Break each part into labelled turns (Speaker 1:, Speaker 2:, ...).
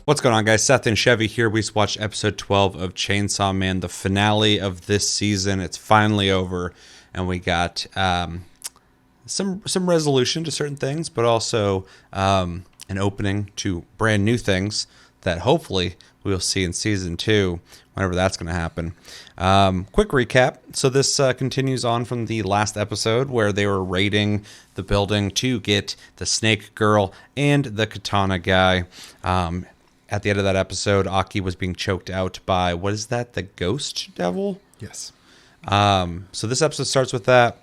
Speaker 1: What's going on, guys? Seth and Chevy here. We just watched episode 12 of Chainsaw Man, the finale of this season. It's finally over, and we got some resolution to certain things, but also an opening to brand new things that hopefully we'll see in season 2, whenever that's going to happen. Quick recap. So this continues on from the last episode where they were raiding the building to get the snake girl and the katana guy. At the end of that episode, Aki was being choked out by, what is that, the ghost devil?
Speaker 2: Yes.
Speaker 1: So this episode starts with that.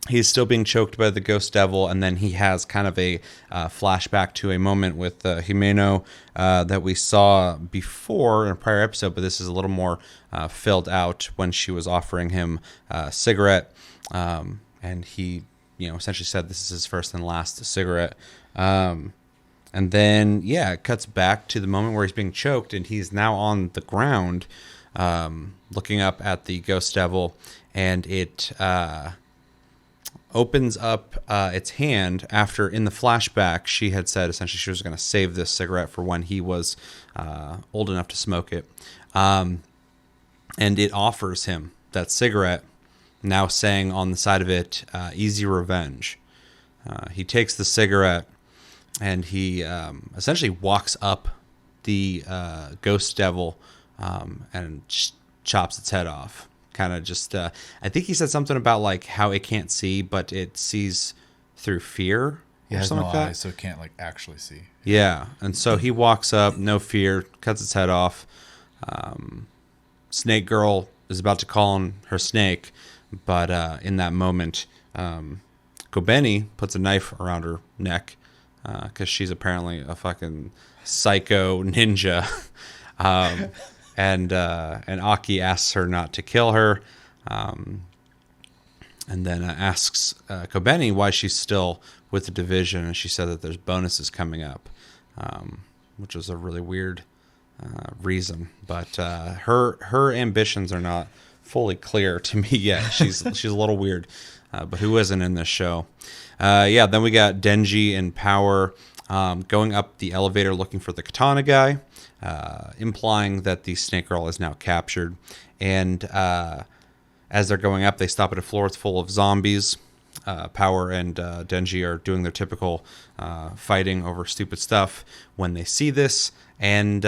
Speaker 1: He's still being choked by the ghost devil, and then he has kind of a flashback to a moment with Himeno that we saw before in a prior episode, but this is a little more filled out when she was offering him a cigarette, and he, essentially said this is his first and last cigarette. And then, it cuts back to the moment where he's being choked, and he's now on the ground, looking up at the ghost devil, and it opens up its hand after, in the flashback, she had said essentially she was going to save this cigarette for when he was old enough to smoke it. And it offers him that cigarette, now saying on the side of it, easy revenge. He takes the cigarette, and he essentially walks up the ghost devil and chops its head off. Kind of just, I think he said something about like how it can't see, but it sees through fear.
Speaker 2: It has
Speaker 1: something
Speaker 2: no
Speaker 1: like that.
Speaker 2: eyes, so it can't actually see.
Speaker 1: Yeah, and so he walks up, no fear, cuts its head off. Snake Girl is about to call on her snake, but in that moment, Kobeni puts a knife around her neck, because she's apparently a fucking psycho ninja. And Aki asks her not to kill her, and then asks Kobeni why she's still with the division, and she said that there's bonuses coming up, which was a really weird reason. But her ambitions are not fully clear to me yet. She's a little weird, but who isn't in this show? Then we got Denji and Power going up the elevator looking for the katana guy, implying that the snake girl is now captured. And as they're going up, they stop at a floor that's full of zombies. Power and Denji are doing their typical fighting over stupid stuff when they see this, and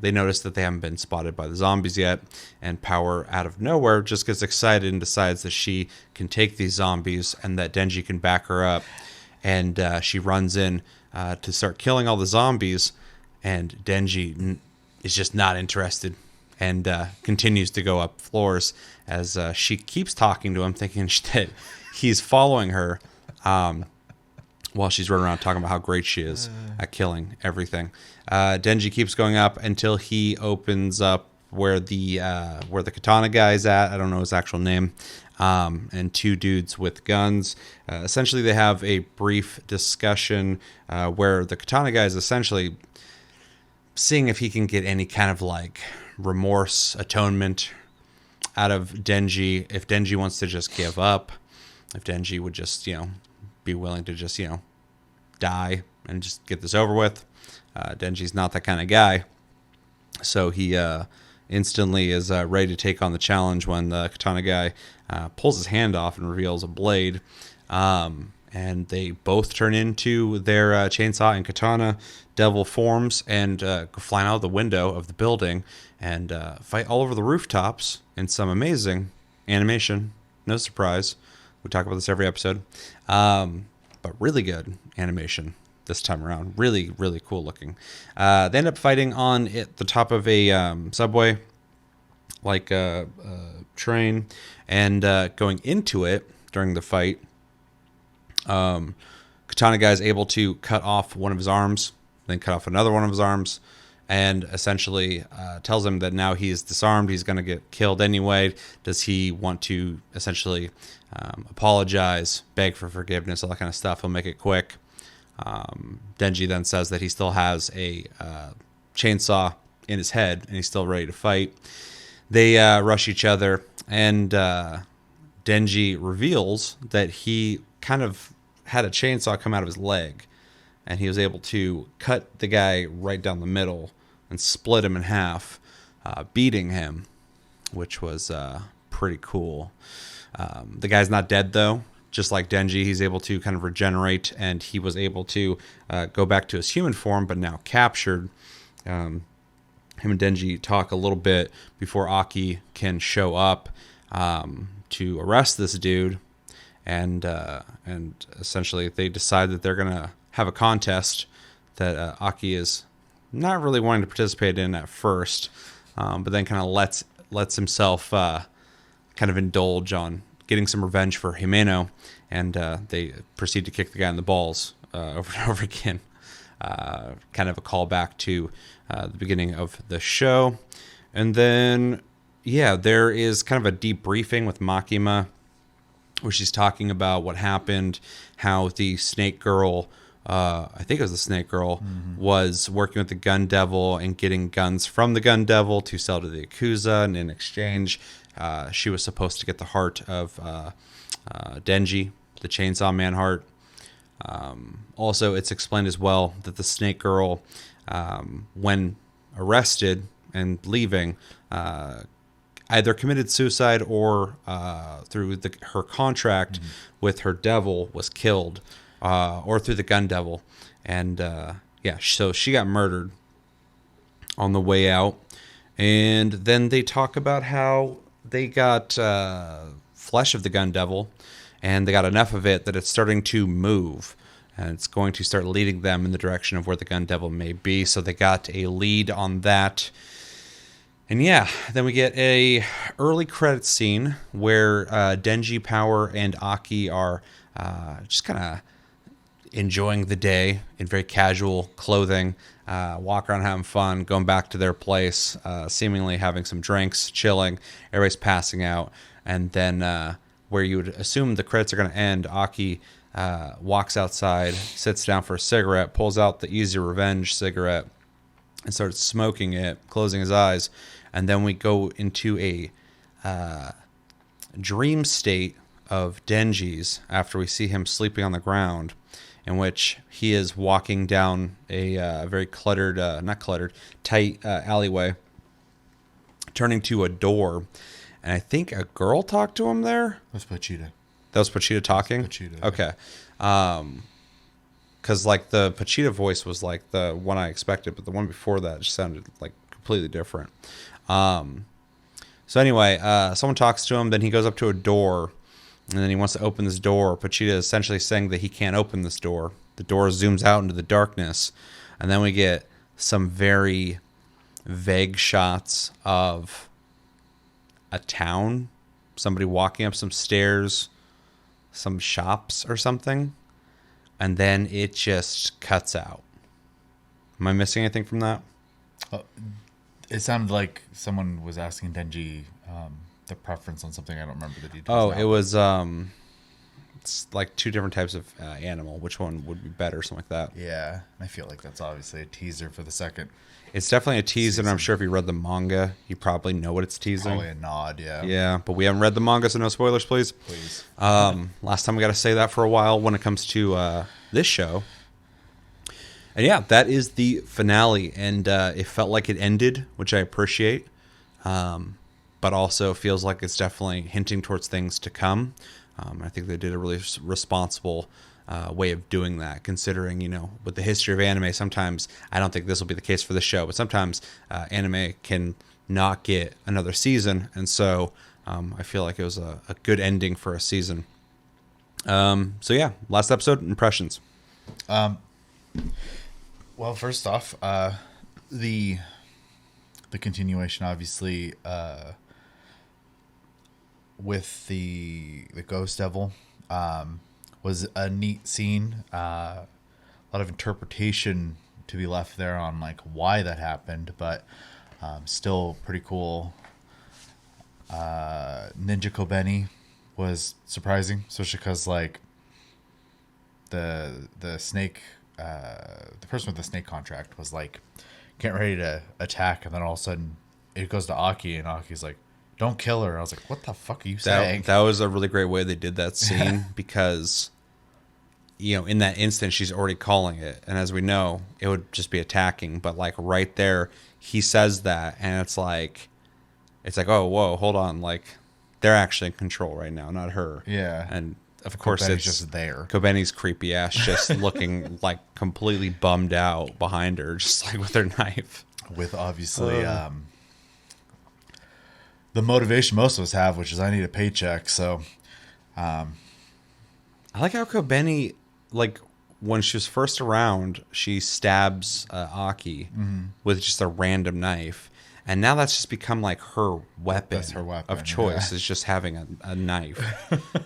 Speaker 1: they notice that they haven't been spotted by the zombies yet. And Power, out of nowhere, just gets excited and decides that she can take these zombies and that Denji can back her up. And she runs in to start killing all the zombies, and Denji is just not interested and continues to go up floors as she keeps talking to him, thinking that he's following her, while she's running around talking about how great she is at killing everything. Denji keeps going up until he opens up where the katana guy's at. I don't know his actual name. And two dudes with guns. Essentially, they have a brief discussion where the katana guy is essentially seeing if he can get any kind of remorse, atonement out of Denji. If Denji wants to just give up, if Denji would just, be willing to just, die and just get this over with. Denji's not that kind of guy. So he instantly is ready to take on the challenge when the katana guy pulls his hand off and reveals a blade. And they both turn into their chainsaw and katana devil forms and go flying out of the window of the building and fight all over the rooftops in some amazing animation. No surprise. We talk about this every episode. But really good animation this time around. Really, really cool looking. They end up fighting on the top of a subway, like a train, and going into it during the fight, Katana guy is able to cut off one of his arms, then cut off another one of his arms, and essentially tells him that now he's disarmed, he's going to get killed anyway. Does he want to essentially apologize, beg for forgiveness, all that kind of stuff? He'll make it quick. Denji then says that he still has a chainsaw in his head and he's still ready to fight. They rush each other, and Denji reveals that he kind of had a chainsaw come out of his leg, and he was able to cut the guy right down the middle and split him in half, beating him, which was pretty cool. The guy's not dead, though. Just like Denji, he's able to kind of regenerate, and he was able to go back to his human form, but now captured. Him and Denji talk a little bit before Aki can show up to arrest this dude, and essentially they decide that they're gonna have a contest that Aki is not really wanting to participate in at first, but then kind of lets himself kind of indulge on getting some revenge for Himeno, and they proceed to kick the guy in the balls over and over again. Kind of a callback to the beginning of the show. And then, yeah, there is kind of a debriefing with Makima, where she's talking about what happened, how the Snake Girl, I think it was the Snake Girl, was working with the Gun Devil and getting guns from the Gun Devil to sell to the Yakuza, and in exchange, she was supposed to get the heart of Denji, the Chainsaw Man heart. Also, it's explained as well that the Snake Girl, when arrested and leaving, either committed suicide or through her contract with her devil was killed, or through the Gun Devil. And yeah, so she got murdered on the way out. And then they talk about how they got flesh of the Gun Devil, and they got enough of it that it's starting to move, and it's going to start leading them in the direction of where the Gun Devil may be. So they got a lead on that. And yeah, then we get a early credit scene where Denji, Power, and Aki are just kind of enjoying the day in very casual clothing, walk around having fun, going back to their place, seemingly having some drinks, chilling, everybody's passing out. And then where you would assume the credits are going to end, Aki walks outside, sits down for a cigarette, pulls out the Easy Revenge cigarette, and starts smoking it, closing his eyes. And then we go into a dream state of Denji's after we see him sleeping on the ground, in which he is walking down a very cluttered, tight alleyway, turning to a door. And I think a girl talked to him there.
Speaker 2: That's Pochita.
Speaker 1: That was Pochita talking?
Speaker 2: Pochita.
Speaker 1: Okay. Because like the Pochita voice was like the one I expected, but the one before that just sounded like completely different. So anyway, someone talks to him, then he goes up to a door, and then he wants to open this door. Pochita is essentially saying that he can't open this door. The door zooms out into the darkness, and then we get some very vague shots of a town, somebody walking up some stairs, some shops or something, and then it just cuts out. Am I missing anything from that?
Speaker 2: It sounded like someone was asking Denji the preference on something. I don't remember the details.
Speaker 1: Oh,
Speaker 2: now.
Speaker 1: it was it's like two different types of animal. Which one would be better? Something like that.
Speaker 2: Yeah, I feel like that's obviously a teaser for the second.
Speaker 1: It's definitely a teaser, and I'm sure if you read the manga, you probably know what it's teasing.
Speaker 2: Probably a nod, yeah.
Speaker 1: Yeah, but we haven't read the manga, so no spoilers, please.
Speaker 2: Please.
Speaker 1: Last time we got to say that for a while when it comes to this show. And yeah, that is the finale, and it felt like it ended, which I appreciate, but also feels like it's definitely hinting towards things to come. I think they did a really responsible way of doing that, considering, you know, with the history of anime, sometimes, I don't think this will be the case for the show, but sometimes anime can not get another season, and so I feel like it was a good ending for a season. So yeah, last episode, impressions.
Speaker 2: Well, first off, the continuation, obviously, with the Ghost Devil, was a neat scene. A lot of interpretation to be left there on like why that happened, but still pretty cool. Ninja Kobeni was surprising, especially because like the snake, the person with the snake contract was like getting ready to attack, and then all of a sudden it goes to Aki, and Aki's like, "Don't kill her." I was like, "What the fuck are you saying?"
Speaker 1: That was a really great way they did that scene because in that instant, she's already calling it. And as we know, it would just be attacking. But like right there, he says that, and it's like, oh, whoa, hold on. Like, they're actually in control right now, not her.
Speaker 2: Yeah.
Speaker 1: And of course,
Speaker 2: Kobeni's
Speaker 1: it's
Speaker 2: just there.
Speaker 1: Kobeni's creepy ass just looking like completely bummed out behind her, just like with her knife.
Speaker 2: With obviously the motivation most of us have, which is I need a paycheck. So
Speaker 1: I like how Kobeni, like, when she was first around, she stabs Aki with just a random knife. And now that's just become like her weapon,
Speaker 2: That's her weapon,
Speaker 1: of choice,
Speaker 2: yeah.
Speaker 1: is just having a knife.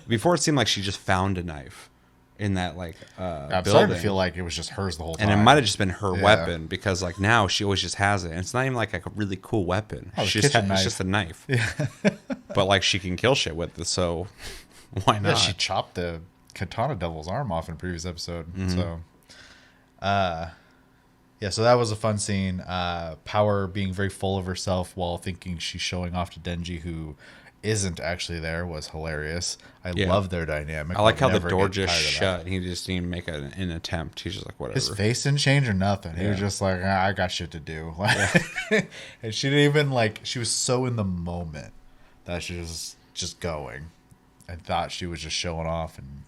Speaker 1: Before it seemed like she just found a knife in that like
Speaker 2: I'm
Speaker 1: building.
Speaker 2: starting to feel like it was just hers the whole time.
Speaker 1: And it might have just been her
Speaker 2: Yeah.
Speaker 1: weapon, because like now she always just has it. And it's not even like a really cool weapon.
Speaker 2: Oh,
Speaker 1: She
Speaker 2: the
Speaker 1: just
Speaker 2: kitchen
Speaker 1: it's
Speaker 2: knife.
Speaker 1: just a knife. But like she can kill shit with it, so why
Speaker 2: Yeah,
Speaker 1: not?
Speaker 2: she chopped the Katana Devil's arm off in a previous episode. So, yeah, so that was a fun scene. Power being very full of herself while thinking she's showing off to Denji, who isn't actually there, was hilarious. I
Speaker 1: Yeah.
Speaker 2: love their dynamic.
Speaker 1: I like
Speaker 2: I'll
Speaker 1: how the
Speaker 2: never
Speaker 1: door
Speaker 2: get
Speaker 1: just
Speaker 2: tired of that.
Speaker 1: shut. He just didn't even make an attempt. He's just like, whatever.
Speaker 2: His face didn't change or nothing. He was
Speaker 1: Yeah.
Speaker 2: just like, I got shit to do. And she didn't even like. She was so in the moment that she was just going, and thought she was just showing off, and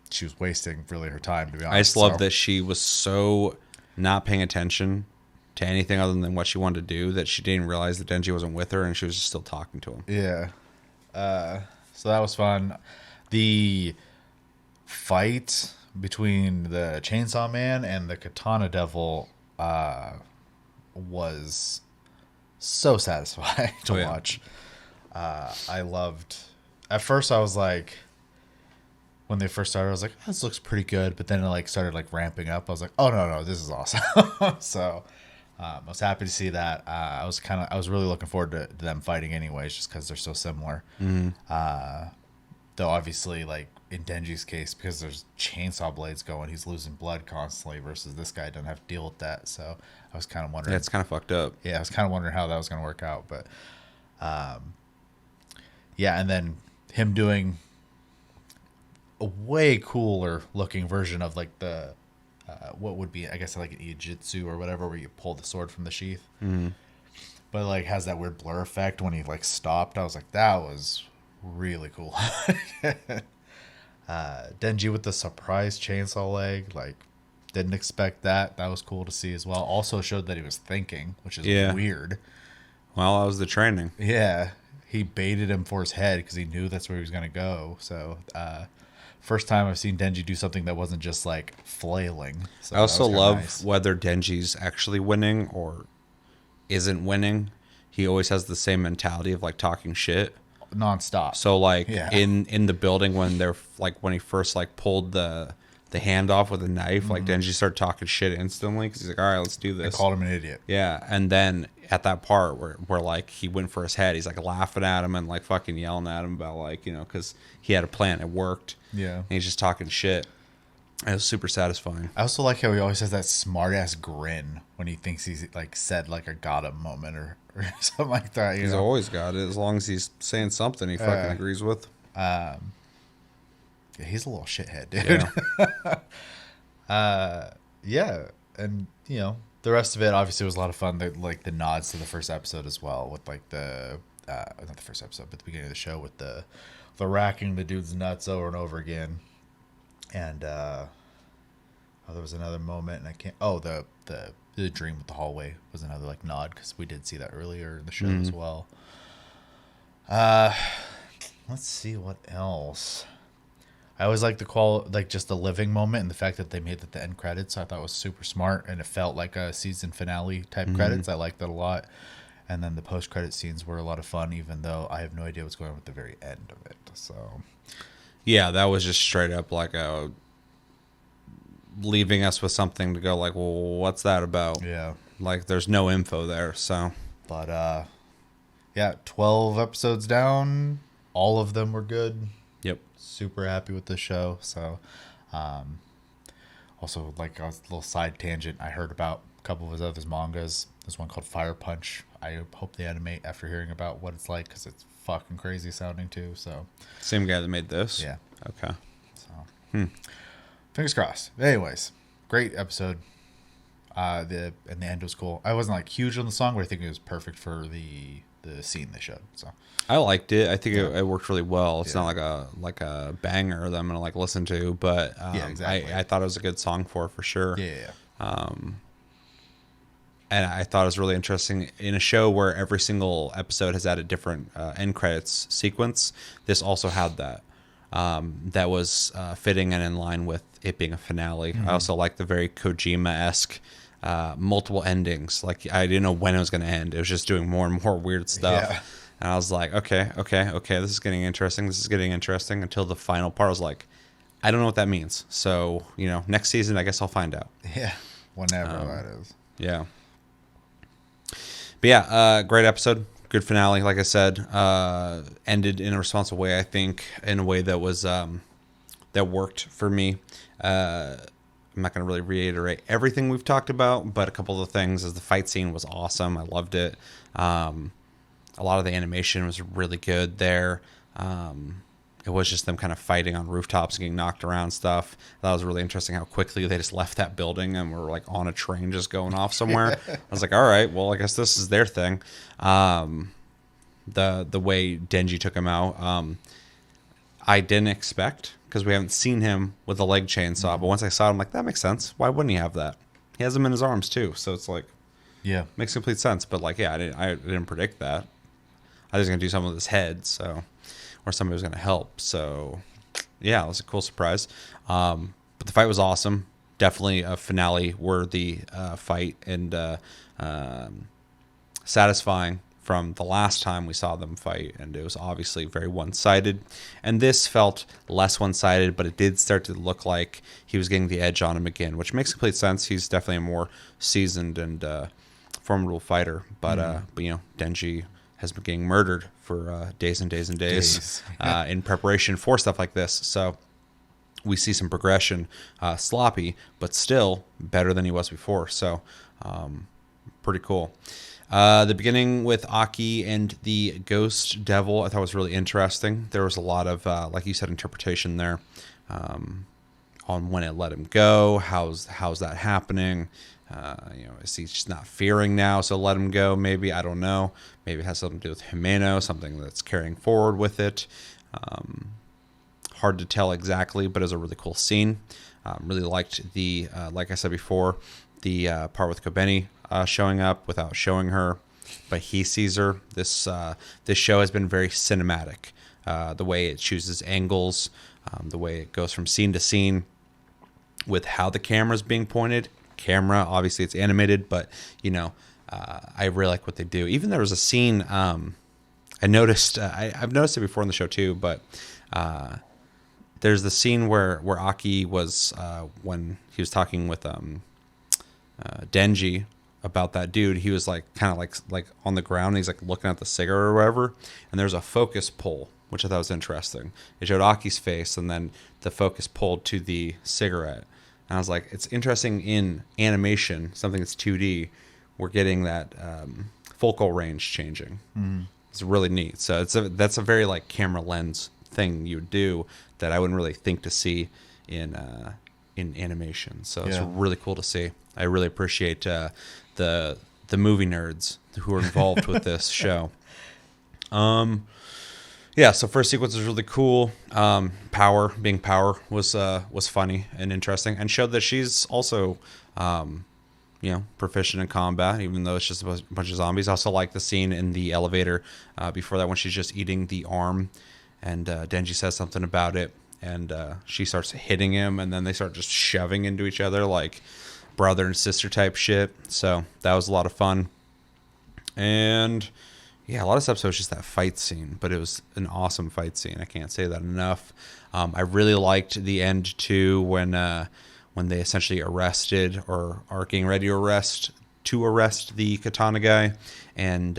Speaker 2: she was wasting really her time. To be honest,
Speaker 1: I just love
Speaker 2: So,
Speaker 1: that she was so not paying attention to anything other than what she wanted to do that she didn't realize that Denji wasn't with her, and she was just still talking to him.
Speaker 2: Yeah. So that was fun. The fight between the Chainsaw Man and the Katana Devil was so satisfying to
Speaker 1: Oh, yeah.
Speaker 2: watch. I loved. At first, I was like, when they first started, I was like, this looks pretty good. But then it like started like ramping up. I was like, oh no, this is awesome. So I was happy to see that. I was really looking forward to them fighting anyways, just because they're so similar. Though obviously, like in Denji's case, because there's chainsaw blades going, he's losing blood constantly. Versus this guy doesn't have to deal with that. So I was kind of wondering.
Speaker 1: Yeah, it's kind of fucked up.
Speaker 2: Yeah, I was kind of wondering how that was going to work out, but yeah, and then him doing a way cooler looking version of like the what would be, I guess, like an Ijitsu or whatever, where you pull the sword from the sheath, but like has that weird blur effect when he like stopped. I was like, that was really cool. Denji with the surprise chainsaw leg, like didn't expect that. That was cool to see as well. Also showed that he was thinking, which is
Speaker 1: Yeah.
Speaker 2: weird.
Speaker 1: Well, that was the training.
Speaker 2: Yeah, he baited him for his head because he knew that's where he was going to go. So, first time I've seen Denji do something that wasn't just like flailing. So
Speaker 1: I also
Speaker 2: that was kinda
Speaker 1: love
Speaker 2: nice.
Speaker 1: whether Denji's actually winning or isn't winning. He always has the same mentality of like talking shit.
Speaker 2: Nonstop.
Speaker 1: So like
Speaker 2: Yeah.
Speaker 1: in the building when they're like when he first like pulled the hand off with a knife, like Denji started talking shit instantly because he's like, all right, let's do
Speaker 2: I
Speaker 1: this.
Speaker 2: called him an idiot.
Speaker 1: Yeah, and then at that part where like he went for his head, he's like laughing at him and like fucking yelling at him about like, because he had a plan, it worked.
Speaker 2: Yeah.
Speaker 1: And he's just talking shit. It was super satisfying.
Speaker 2: I also like how he always has that smart ass grin when he thinks he's like said like a got him moment or something like that. You
Speaker 1: He's
Speaker 2: know?
Speaker 1: always got it as long as he's saying something he fucking agrees with.
Speaker 2: Yeah, he's a little shithead, dude.
Speaker 1: Yeah.
Speaker 2: Yeah, and the rest of it obviously was a lot of fun. Like the nods to the first episode as well, with like the not the first episode, but the beginning of the show with the racking the dude's nuts over and over again. And there was another moment, and I can't. Oh, the dream with the hallway was another like nod because we did see that earlier in the show as well. Let's see what else. I always like just the living moment and the fact that they made it the end credits. I thought was super smart, and it felt like a season finale type credits. I liked that a lot. And then the post credit scenes were a lot of fun, even though I have no idea what's going on at the very end of it. So
Speaker 1: Yeah, that was just straight up like leaving us with something to go like, well, what's that about?
Speaker 2: yeah,
Speaker 1: Like there's no info there, so
Speaker 2: but yeah, 12 episodes down, all of them were good.
Speaker 1: yep.
Speaker 2: Super happy with the show. So also like a little side tangent, I heard about a couple of his other mangas. There's one called Fire Punch. I hope they animate after hearing about what it's like, because it's fucking crazy sounding too. So
Speaker 1: Same guy that made this?
Speaker 2: yeah.
Speaker 1: Okay.
Speaker 2: So Fingers crossed. Anyways, great episode. The end was cool. I wasn't like huge on the song, but I think it was perfect for the scene they showed. So
Speaker 1: I liked it. I think it worked really well. It's
Speaker 2: Yeah.
Speaker 1: not like a banger that I'm gonna like listen to, but
Speaker 2: Yeah, exactly.
Speaker 1: I thought it was a good song for sure.
Speaker 2: yeah.
Speaker 1: And I thought it was really interesting in a show where every single episode has had a different end credits sequence. This also had that. That was fitting and in line with it being a finale. I also like the very Kojima-esque multiple endings. Like I didn't know when it was going to end. It was just doing more and more weird stuff.
Speaker 2: Yeah.
Speaker 1: And I was like, okay, this is getting interesting. This is getting interesting until the final part. I was like, I don't know what that means. So, next season, I guess I'll find out.
Speaker 2: Yeah. Whenever that is.
Speaker 1: Yeah. But yeah, great episode. Good finale, like I said. Ended in a responsible way, I think, in a way that was that worked for me. I'm not going to really reiterate everything we've talked about, but a couple of the things is the fight scene was awesome. I loved it. A lot of the animation was really good there. It was just them kind of fighting on rooftops and getting knocked around stuff. That was really interesting how quickly they just left that building and were like on a train just going off somewhere. I was like, all right, well, I guess this is their thing. The way Denji took him out, I didn't expect, because we haven't seen him with a leg chainsaw. But once I saw it, I'm like, that makes sense. Why wouldn't he have that? He has them in his arms too, so it's like,
Speaker 2: Yeah.
Speaker 1: makes complete sense. But like, yeah, I didn't predict that. I was gonna do something with his head, so, or somebody was gonna help. So, yeah, it was a cool surprise. But the fight was awesome. Definitely a finale worthy fight, and satisfying from the last time we saw them fight, and it was obviously very one-sided. And this felt less one-sided, but it did start to look like he was getting the edge on him again, which makes complete sense. He's definitely a more seasoned and formidable fighter, but Denji has been getting murdered for days and days and days in preparation for stuff like this. So we see some progression, sloppy, but still better than he was before. So pretty cool. The beginning with Aki and the ghost devil, I thought was really interesting. There was a lot of, like you said, interpretation there on when it let him go. How's that happening? Is he just not fearing now, so let him go? Maybe, I don't know. Maybe it has something to do with Himeno, something that's carrying forward with it. Hard to tell exactly, but it was a really cool scene. Really liked the, like I said before, the part with Kobeni showing up without showing her, but he sees her. This show has been very cinematic. The way it chooses angles, the way it goes from scene to scene, with how the camera's being pointed. Camera, obviously it's animated, but I really like what they do. Even there was a scene I noticed. I've noticed it before in the show too, but there's the scene where Aki was when he was talking with Denji about that dude. He was like kind of like on the ground. And he's like looking at the cigarette or whatever, and there's a focus pull, which I thought was interesting. It showed Aki's face, and then the focus pulled to the cigarette. And I was like, it's interesting in animation, something that's 2D, we're getting that focal range changing. It's really neat. So that's a very like camera lens thing you would do that I wouldn't really think to see in animation. So it's really cool to see. I really appreciate the movie nerds who are involved with this show. Yeah, so first sequence was really cool. Power was funny and interesting, and showed that she's also proficient in combat, even though it's just a bunch of zombies. I also like the scene in the elevator before that when she's just eating the arm, and Denji says something about it, and she starts hitting him, and then they start just shoving into each other like brother and sister type shit. So that was a lot of fun. And yeah, a lot of stuff. So it's just that fight scene, but it was an awesome fight scene. I can't say that enough. I really liked the end too, when they essentially arrested or are getting ready to arrest the Katana guy, and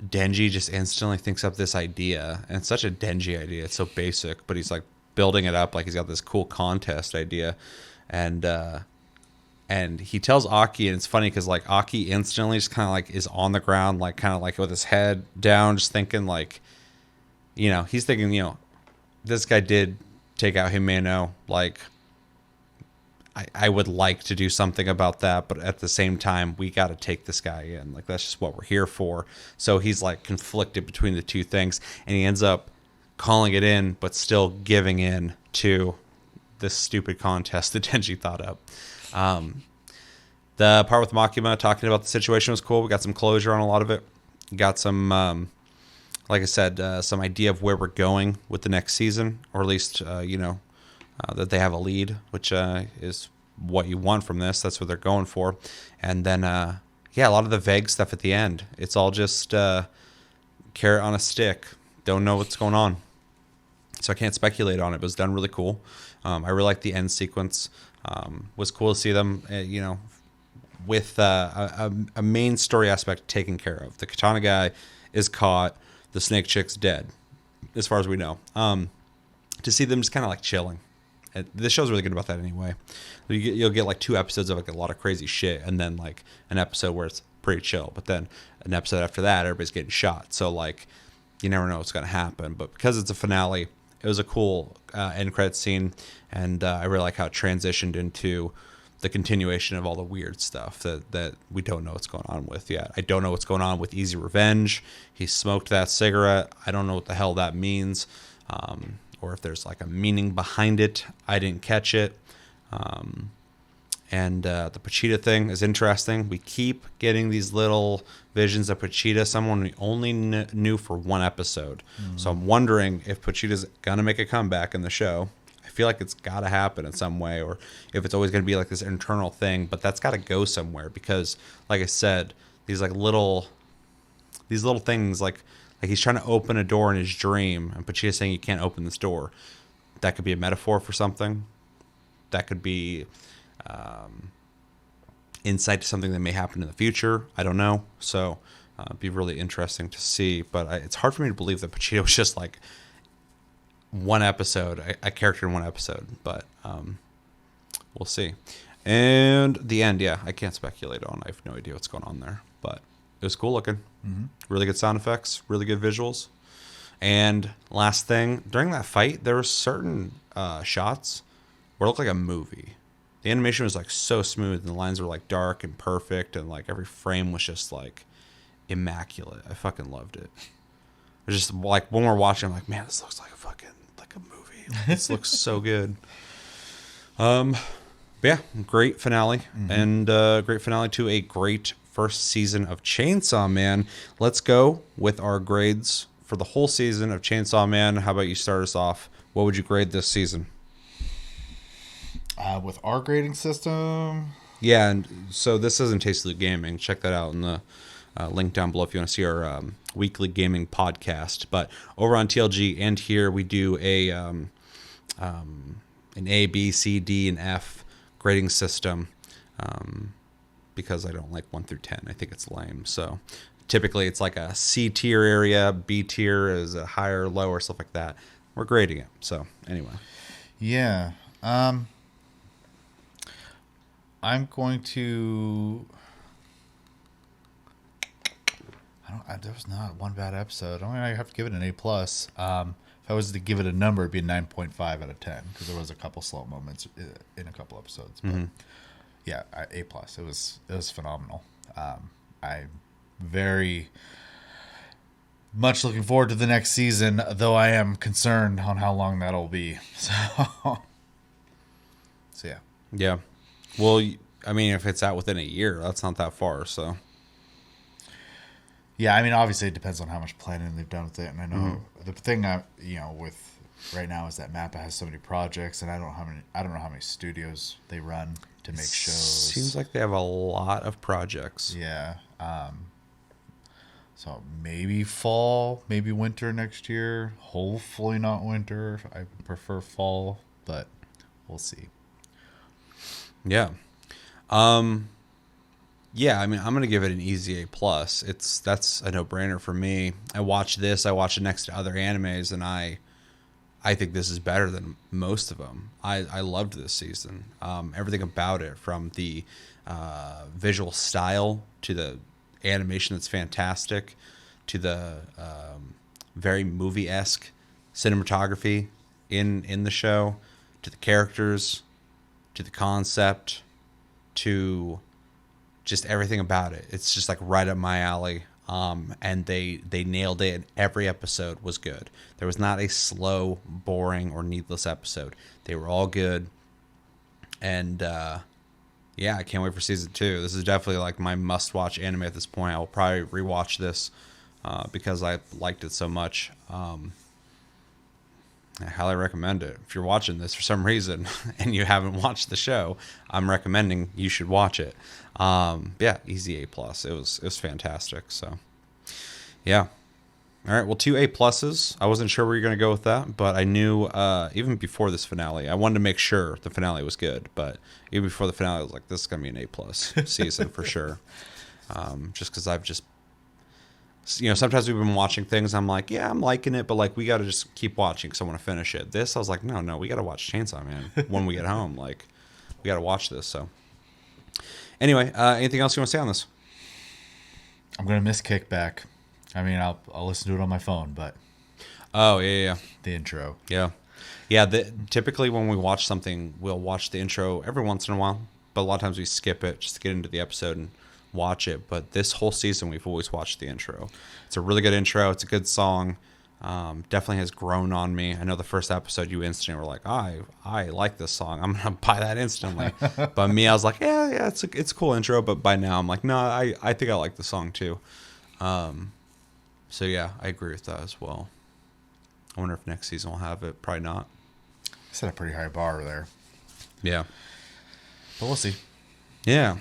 Speaker 1: Denji just instantly thinks up this idea, and it's such a Denji idea. It's so basic, but he's like building it up like he's got this cool contest idea, and he tells Aki, and it's funny because like Aki instantly just kind of like is on the ground, like kind of like with his head down, just thinking like, he's thinking, this guy did take out Himeno, like I would like to do something about that, but at the same time, we got to take this guy in. Like, that's just what we're here for. So he's like conflicted between the two things, and he ends up calling it in, but still giving in to this stupid contest that Denji thought up. The part with Makima talking about the situation was cool. We got some closure on a lot of it. Got some, like I said, some idea of where we're going with the next season, or at least, that they have a lead, which is what you want from this. That's what they're going for. And then, a lot of the vague stuff at the end. It's all just carrot on a stick. Don't know what's going on. So I can't speculate on it, but it was done really cool. I really like the end sequence. Was cool to see them, with a main story aspect taken care of. The Katana guy is caught. The snake chick's dead, as far as we know. To see them just kind of like chilling. This show's really good about that anyway. You'll get like 2 episodes of like a lot of crazy shit, and then like an episode where it's pretty chill. But then an episode after that, everybody's getting shot. So like, you never know what's going to happen. But because it's a finale, it was a cool end credit scene, and I really like how it transitioned into the continuation of all the weird stuff that we don't know what's going on with yet. I don't know what's going on with Easy Revenge. He smoked that cigarette. I don't know what the hell that means, or if there's like a meaning behind it. I didn't catch it. And the Pachita thing is interesting. We keep getting these little visions of Pachita, someone we only knew for 1 episode. Mm-hmm. So I'm wondering if Pachita's going to make a comeback in the show. I feel like it's got to happen in some way, or if it's always going to be like this internal thing, but that's got to go somewhere because, like I said, these little things, like he's trying to open a door in his dream, and Pachita's saying you can't open this door. That could be a metaphor for something. That could be insight to something that may happen in the future. I don't know. So it'd be really interesting to see. But it's hard for me to believe that Pachita was just like 1 episode, a character in 1 episode. But we'll see. And the end, I can't speculate on. I have no idea what's going on there. But it was cool looking. Mm-hmm. Really good sound effects. Really good visuals. And last thing, during that fight, there were certain shots where it looked like a movie. The animation was like so smooth, and the lines were like dark and perfect, and like every frame was just like immaculate. I fucking loved it. It was just like when we're watching, I'm like, man, this looks like a fucking like a movie. Like, this looks so good. But yeah, great finale, mm-hmm. and great finale to a great first season of Chainsaw Man. Let's go with our grades for the whole season of Chainsaw Man. How about you start us off? What would you grade this season?
Speaker 2: With our grading system?
Speaker 1: Yeah, and so this isn't Tastily Gaming. Check that out in the link down below if you want to see our weekly gaming podcast. But over on TLG and here, we do an A, B, C, D, and F grading system because I don't like 1 through 10. I think it's lame. So typically it's like a C tier area, B tier is a higher, lower, stuff like that. We're grading it. So anyway.
Speaker 2: Yeah. I'm going to. There was not one bad episode. I have to give it an A plus. If I was to give it a number, it'd be a 9.5 out of 10 because there was a couple slow moments in a couple episodes. But mm-hmm. Yeah, A plus. It was phenomenal. I'm very much looking forward to the next season, though I am concerned on how long that'll be. So yeah.
Speaker 1: Yeah. Well, I mean, if it's out within a year, that's not that far, so.
Speaker 2: Yeah, I mean, obviously it depends on how much planning they've done with it, and I know mm-hmm. the thing with right now is that Mappa has so many projects, and I don't know how many studios they run to make shows.
Speaker 1: Seems like they have a lot of projects.
Speaker 2: Yeah. So maybe fall, maybe winter next year. Hopefully not winter. I prefer fall, but we'll see.
Speaker 1: Yeah. Yeah, I mean, I'm going to give it an easy A+. That's a no-brainer for me. I watch this, I watch it next to other animes, and I think this is better than most of them. I loved this season. Everything about it, from the visual style to the animation that's fantastic, to the very movie-esque cinematography in the show, to the characters. to the concept to just everything about it. It's just like right up my alley. And they nailed it. And every episode was good. There was not a slow, boring, or needless episode. They were all good. And yeah, I can't wait for season 2. This is definitely like my must-watch anime at this point. I will probably rewatch this because I liked it so much. I highly recommend it. If you're watching this for some reason and you haven't watched the show, I'm recommending you should watch it. Yeah, easy A+. It was fantastic. So, yeah. All right, well, 2 A+. I wasn't sure where you're going to go with that, but I knew even before this finale, I wanted to make sure the finale was good. But even before the finale, I was like, this is going to be an A+ season for sure. Just because I've just, sometimes we've been watching things. I'm like, yeah, I'm liking it, but like we got to just keep watching because I want to finish it. This, I was like, no, we got to watch Chainsaw Man when we get home. Like, we got to watch this. So, anyway, anything else you want to say on this?
Speaker 2: I'm gonna miss Kickback. I mean, I'll listen to it on my phone, but
Speaker 1: oh yeah,
Speaker 2: the intro,
Speaker 1: yeah. Typically when we watch something, we'll watch the intro every once in a while, but a lot of times we skip it just to get into the episode and watch it. But this whole season, we've always watched the intro. It's a really good intro. It's a good song. Definitely has grown on me. I know the first episode you instantly were like, I like this song. I'm gonna buy that instantly. But me, I was like, yeah, it's a cool intro. But by now, I'm like, no, I think I like the song too. So yeah, I agree with that as well. I wonder if next season will have it. Probably not.
Speaker 2: Set a pretty high bar there.
Speaker 1: Yeah,
Speaker 2: but we'll see.
Speaker 1: Yeah.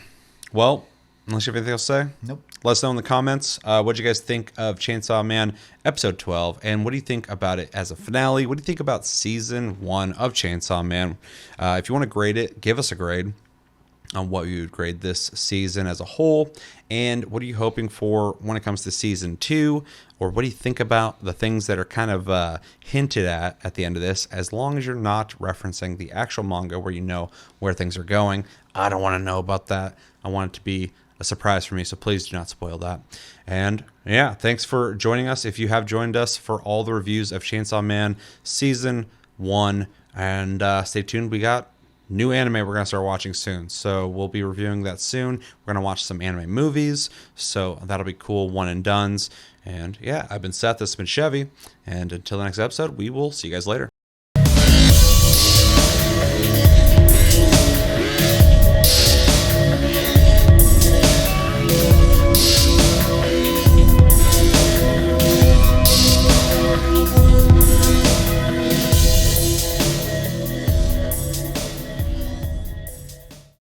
Speaker 1: Well, unless you have anything else to say?
Speaker 2: Nope.
Speaker 1: Let us know in the comments. What do you guys think of Chainsaw Man episode 12? And what do you think about it as a finale? What do you think about season 1 of Chainsaw Man? If you want to grade it, give us a grade on what you would grade this season as a whole. And what are you hoping for when it comes to season 2? Or what do you think about the things that are kind of hinted at the end of this, as long as you're not referencing the actual manga where you know where things are going? I don't want to know about that. I want it to be a surprise for me, so please do not spoil that. And yeah, thanks for joining us. If you have joined us for all the reviews of Chainsaw Man season 1, and stay tuned. We got new anime we're going to start watching soon, so we'll be reviewing that soon. We're going to watch some anime movies, so that'll be cool, one and dones. And yeah, I've been Seth, this has been Chevy, and until the next episode, we will see you guys later.